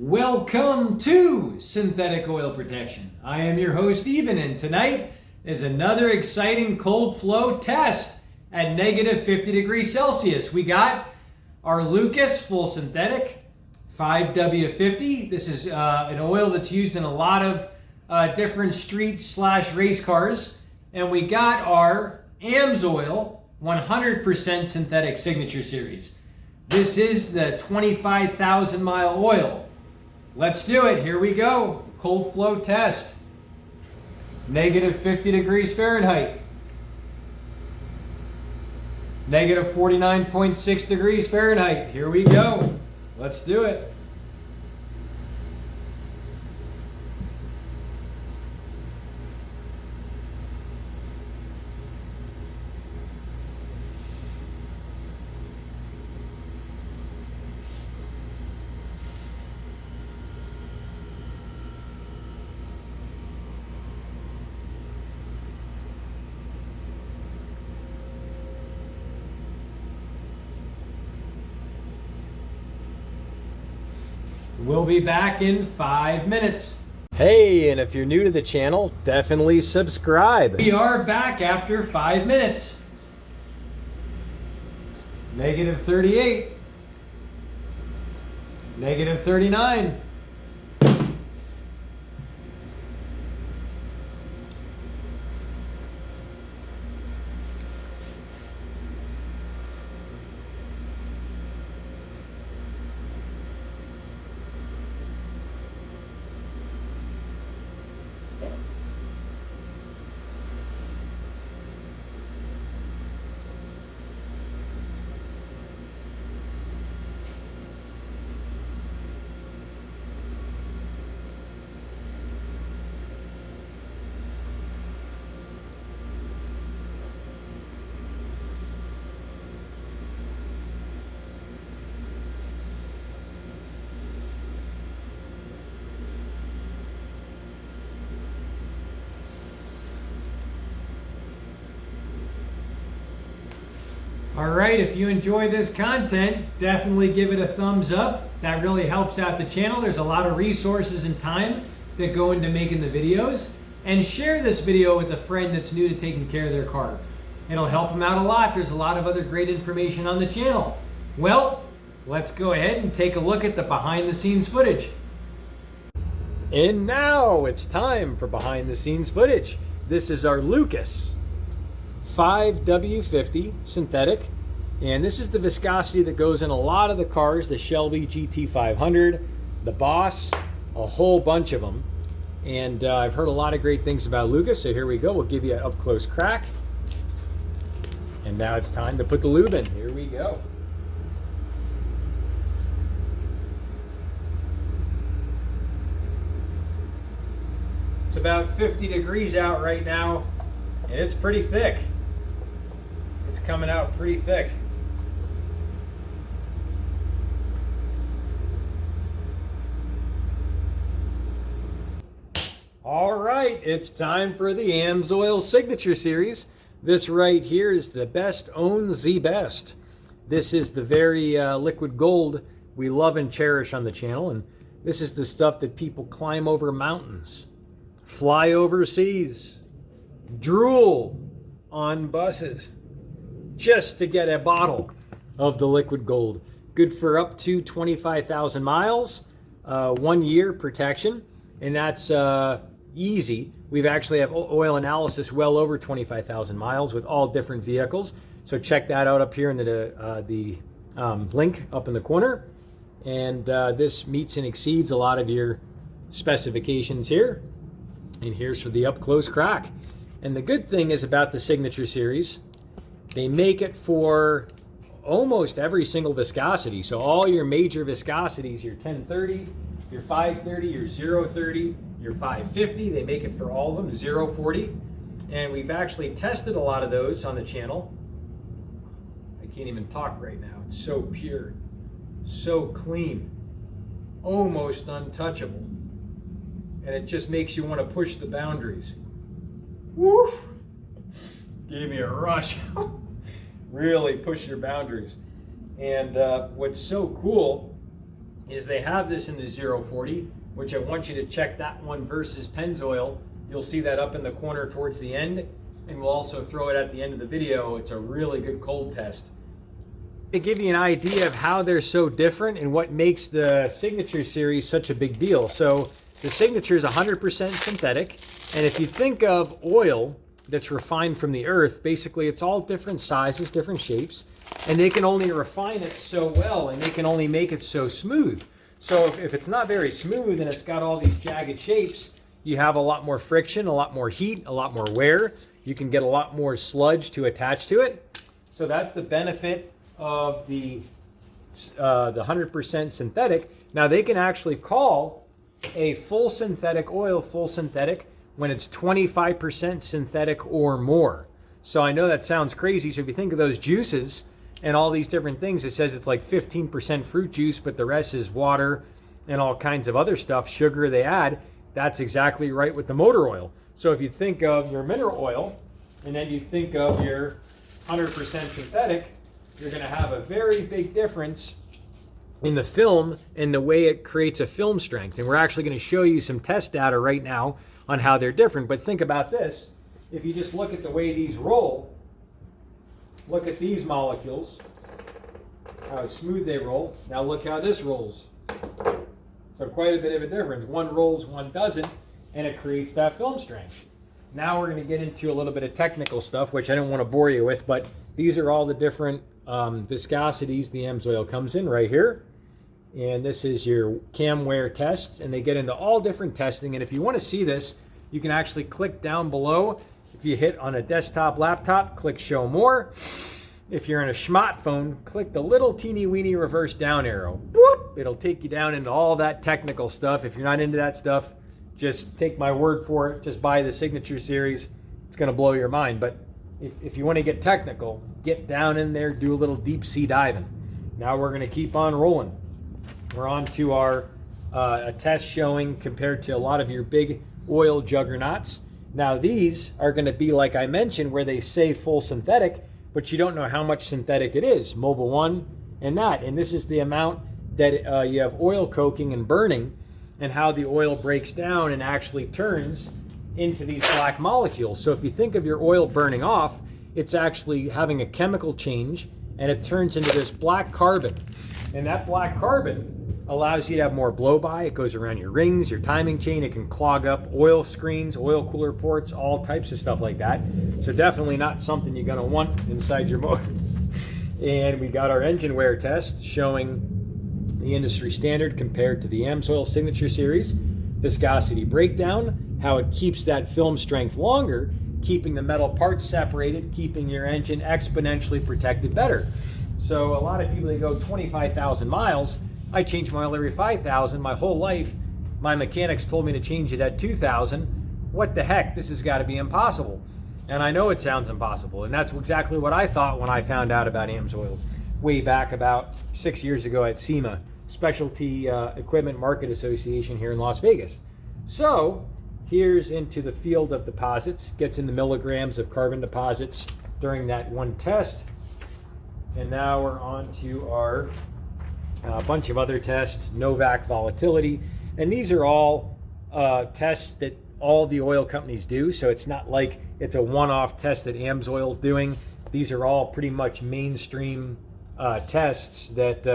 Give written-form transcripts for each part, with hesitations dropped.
Welcome to Synthetic Oil Protection. I am your host Eben, and tonight is another exciting cold flow test at negative 50 degrees Celsius. We got our Lucas full synthetic 5W-50. This is an oil that's used in a lot of different street/race cars. And we got our AMSOIL 100% synthetic signature series. This is the 25,000 mile oil. Let's do it. Here we go. Cold flow test. Negative 50 degrees Fahrenheit. Negative 49.6 degrees Fahrenheit. Here we go. Let's do it. We'll be back in 5 minutes. Hey, and if you're new to the channel, definitely subscribe. We are back after 5 minutes. Negative 38. Negative 39. Alright, if you enjoy this content, definitely give it a thumbs up. That really helps out the channel. There's a lot of resources and time that go into making the videos. And share this video with a friend that's new to taking care of their car. It'll help them out a lot. There's a lot of other great information on the channel. Well, let's go ahead and take a look at the behind the scenes footage. And now it's time for behind the scenes footage. This is our Lucas 5W-50 synthetic, and this is the viscosity that goes in a lot of the cars, the Shelby GT500, the Boss, a whole bunch of them. And I've heard a lot of great things about Lucas, so here we go. We'll give you an up close crack. And now it's time to put the lube in. Here we go. It's about 50 degrees out right now, and it's pretty thick. It's coming out pretty thick. All right, it's time for the AMSOIL Signature Series. This right here is the best owns the best. This is the very liquid gold we love and cherish on the channel, and this is the stuff that people climb over mountains, fly overseas, drool on buses just to get a bottle of the liquid gold. Good for up to 25,000 miles, 1 year protection, and that's easy. We've actually have oil analysis well over 25,000 miles with all different vehicles. So check that out up here in the link up in the corner. And this meets and exceeds a lot of your specifications here. And here's for the up close crack. And the good thing is about the Signature Series, they make it for almost every single viscosity. So all your major viscosities, your 1030, your 530, your 030, your 550, they make it for all of them, 040. And we've actually tested a lot of those on the channel. I can't even talk right now. It's so pure, so clean, almost untouchable. And it just makes you want to push the boundaries. Woof! Gave me a rush. Really push your boundaries. And what's so cool is they have this in the 040, which I want you to check that one versus Pennzoil. You'll see that up in the corner towards the end, and we'll also throw it at the end of the video. It's a really good cold test. To give you an idea of how they're so different and what makes the Signature series such a big deal. So the Signature is 100% synthetic, and if you think of oil that's refined from the earth, basically it's all different sizes, different shapes, and they can only refine it so well, and they can only make it so smooth. So if it's not very smooth and it's got all these jagged shapes, you have a lot more friction, a lot more heat, a lot more wear. You can get a lot more sludge to attach to it. So that's the benefit of the 100% synthetic. Now they can actually call a full synthetic oil full synthetic when it's 25% synthetic or more. So I know that sounds crazy. So if you think of those juices and all these different things, it says it's like 15% fruit juice, but the rest is water and all kinds of other stuff, sugar they add. That's exactly right with the motor oil. So if you think of your mineral oil and then you think of your 100% synthetic, you're going to have a very big difference in the film and the way it creates a film strength. And we're actually going to show you some test data right now on how they're different. But think about this. If you just look at the way these roll, look at these molecules, how smooth they roll. Now look how this rolls. So quite a bit of a difference. One rolls, one doesn't, and it creates that film strength. Now we're going to get into a little bit of technical stuff, which I don't want to bore you with, but these are all the different viscosities the AMSOIL comes in right here. And this is your cam wear tests, and they get into all different testing. And if you want to see this, you can actually click down below. If you hit on a desktop laptop, click show more. If you're in a smartphone, click the little teeny weeny reverse down arrow. Whoop! It'll take you down into all that technical stuff. If you're not into that stuff, just take my word for it. Just buy the Signature series. It's going to blow your mind. But if you want to get technical, get down in there, do a little deep sea diving. Now we're going to keep on rolling. We're on to our a test showing compared to a lot of your big oil juggernauts. Now these are going to be, like I mentioned, where they say full synthetic, but you don't know how much synthetic it is. Mobile 1 and that. And this is the amount that you have oil coking and burning, and how the oil breaks down and actually turns into these black molecules. So if you think of your oil burning off, it's actually having a chemical change, and it turns into this black carbon. And that black carbon allows you to have more blow by. It goes around your rings, your timing chain. It can clog up oil screens, oil cooler ports, all types of stuff like that. So definitely not something you're going to want inside your motor. And we got our engine wear test showing the industry standard compared to the AMSOIL Signature series. Viscosity breakdown, how it keeps that film strength longer, keeping the metal parts separated, keeping your engine exponentially protected better. So a lot of people, they go 25,000 miles. I change my oil every 5,000. My whole life, my mechanics told me to change it at 2,000. What the heck? This has got to be impossible. And I know it sounds impossible. And that's exactly what I thought when I found out about AMSOIL way back about 6 years ago at SEMA, Specialty Equipment Market Association here in Las Vegas. So here's into the field of deposits, gets in the milligrams of carbon deposits during that one test. And now we're on to our bunch of other tests, Novak volatility. And these are all tests that all the oil companies do. So it's not like it's a one-off test that AMSOIL is doing. These are all pretty much mainstream tests that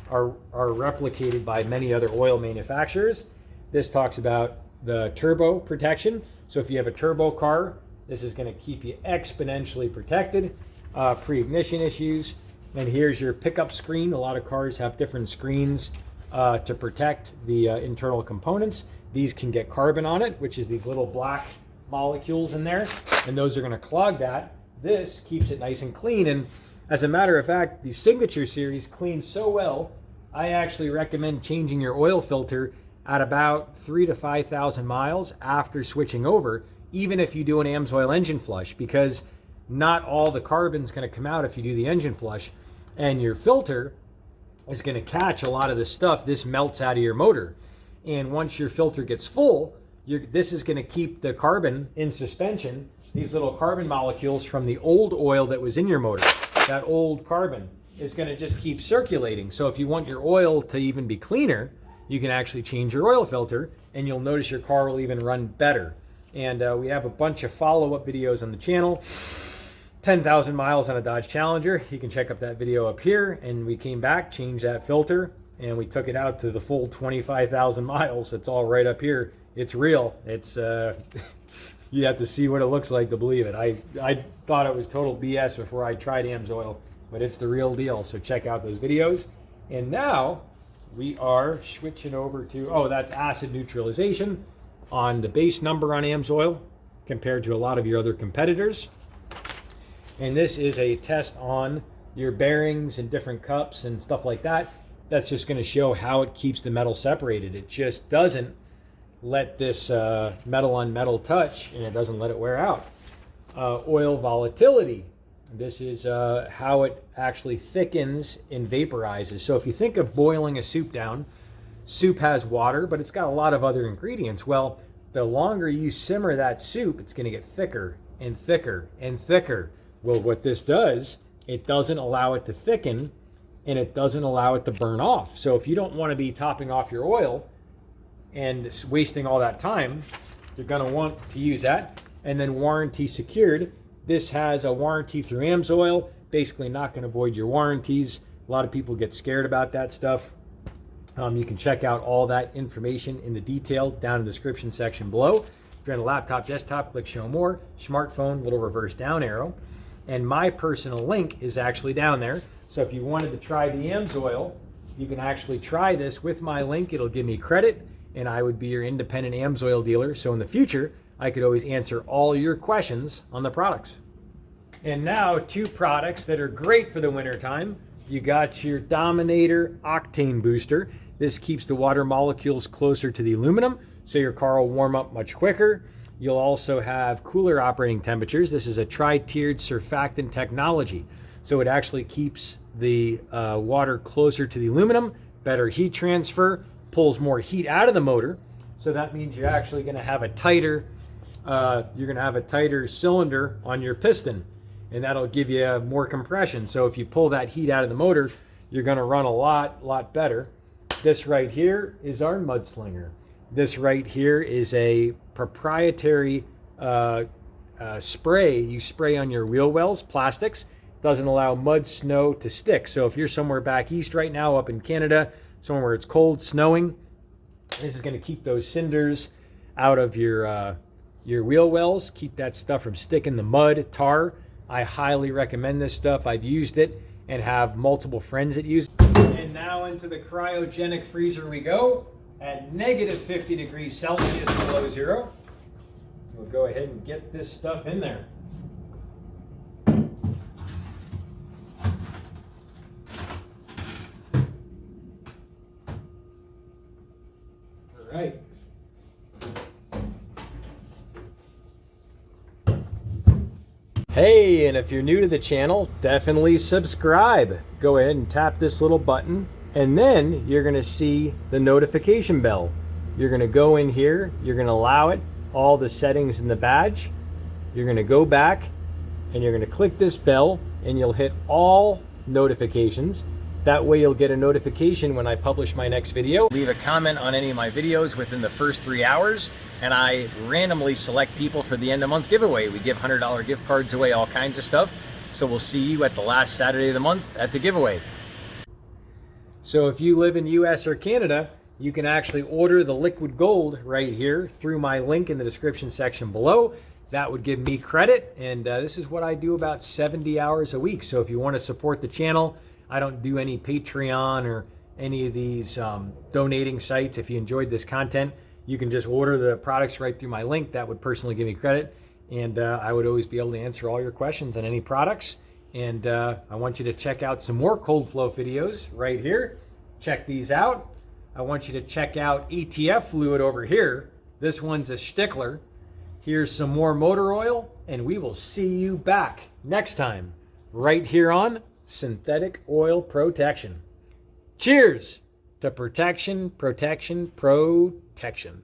are replicated by many other oil manufacturers. This talks about the turbo protection. So if you have a turbo car, this is going to keep you exponentially protected. Pre-ignition issues. And here's your pickup screen. A lot of cars have different screens to protect the internal components. These can get carbon on it, which is these little black molecules in there, and those are going to clog that. This keeps it nice and clean. And as a matter of fact, the Signature series cleans so well, I actually recommend changing your oil filter at about 3,000 to 5,000 miles after switching over, even if you do an AMSOIL engine flush, because not all the carbon's going to come out if you do the engine flush, and your filter is going to catch a lot of this stuff. This melts out of your motor, and once your filter gets full, this is going to keep the carbon in suspension, these little carbon molecules from the old oil that was in your motor, that old carbon. is going to just keep circulating. So if you want your oil to even be cleaner, you can actually change your oil filter, and you'll notice your car will even run better. And we have a bunch of follow-up videos on the channel. 10,000 miles on a Dodge Challenger. You can check up that video up here. And we came back, changed that filter, and we took it out to the full 25,000 miles. It's all right up here. It's real. It's you have to see what it looks like to believe it. I thought it was total BS before I tried AMSOIL, but it's the real deal. So check out those videos. And now we are switching over to, oh, that's acid neutralization on the base number on AMSOIL compared to a lot of your other competitors. And this is a test on your bearings and different cups and stuff like that. That's just going to show how it keeps the metal separated. It just doesn't let this metal on metal touch, and it doesn't let it wear out. Oil volatility. This is how it actually thickens and vaporizes. So if you think of boiling a soup down, soup has water, but it's got a lot of other ingredients. Well, the longer you simmer that soup, it's going to get thicker and thicker and thicker. Well, what this does, it doesn't allow it to thicken, and it doesn't allow it to burn off. So if you don't want to be topping off your oil and wasting all that time, you're going to want to use that. And then warranty secured. This has a warranty through AMSOIL, basically not going to void your warranties. A lot of people get scared about that stuff. You can check out all that information in the detail down in the description section below. If you're on a laptop, desktop, click show more. Smartphone, little reverse down arrow. And my personal link is actually down there. So if you wanted to try the AMSOIL, you can actually try this with my link. It'll give me credit, and I would be your independent AMSOIL dealer. So in the future, I could always answer all your questions on the products. And now, two products that are great for the winter time. You got your Dominator Octane Booster. This keeps the water molecules closer to the aluminum, so your car will warm up much quicker. You'll also have cooler operating temperatures. This is a tri-tiered surfactant technology. So it actually keeps the water closer to the aluminum, better heat transfer, pulls more heat out of the motor. So that means you're actually going to have a tighter, cylinder on your piston, and that'll give you more compression. So if you pull that heat out of the motor, you're going to run a lot better. This right here is our mudslinger. This right here is a proprietary spray you spray on your wheel wells, plastics. Doesn't allow mud, snow to stick. So if you're somewhere back east right now, up in Canada, somewhere where it's cold, snowing, this is going to keep those cinders out of your wheel wells, keep that stuff from sticking, the mud, tar. I highly recommend this stuff. I've used it and have multiple friends that use it. And now into the cryogenic freezer we go at negative 50 degrees Celsius below zero. We'll go ahead and get this stuff in there. All right. Hey, and if you're new to the channel, definitely subscribe. Go ahead and tap this little button, and then you're going to see the notification bell. You're going to go in here, you're going to allow it all the settings in the badge. You're going to go back and you're going to click this bell, and you'll hit all notifications. That way you'll get a notification when I publish my next video. Leave a comment on any of my videos within the first 3 hours, and I randomly select people for the end of month giveaway. We give $100 gift cards away, all kinds of stuff. So we'll see you at the last Saturday of the month at the giveaway. So if you live in US or Canada, you can actually order the liquid gold right here through my link in the description section below. That would give me credit, and this is what I do about 70 hours a week. So if you want to support the channel, I don't do any Patreon or any of these donating sites. If you enjoyed this content, you can just order the products right through my link. That would personally give me credit, and I would always be able to answer all your questions on any products. And I want you to check out some more cold flow videos right here. Check these out. I want you to check out ATF fluid over here. This one's a stickler. Here's some more motor oil, and we will see you back next time right here on Synthetic Oil Protection. Cheers to protection, protection, protection.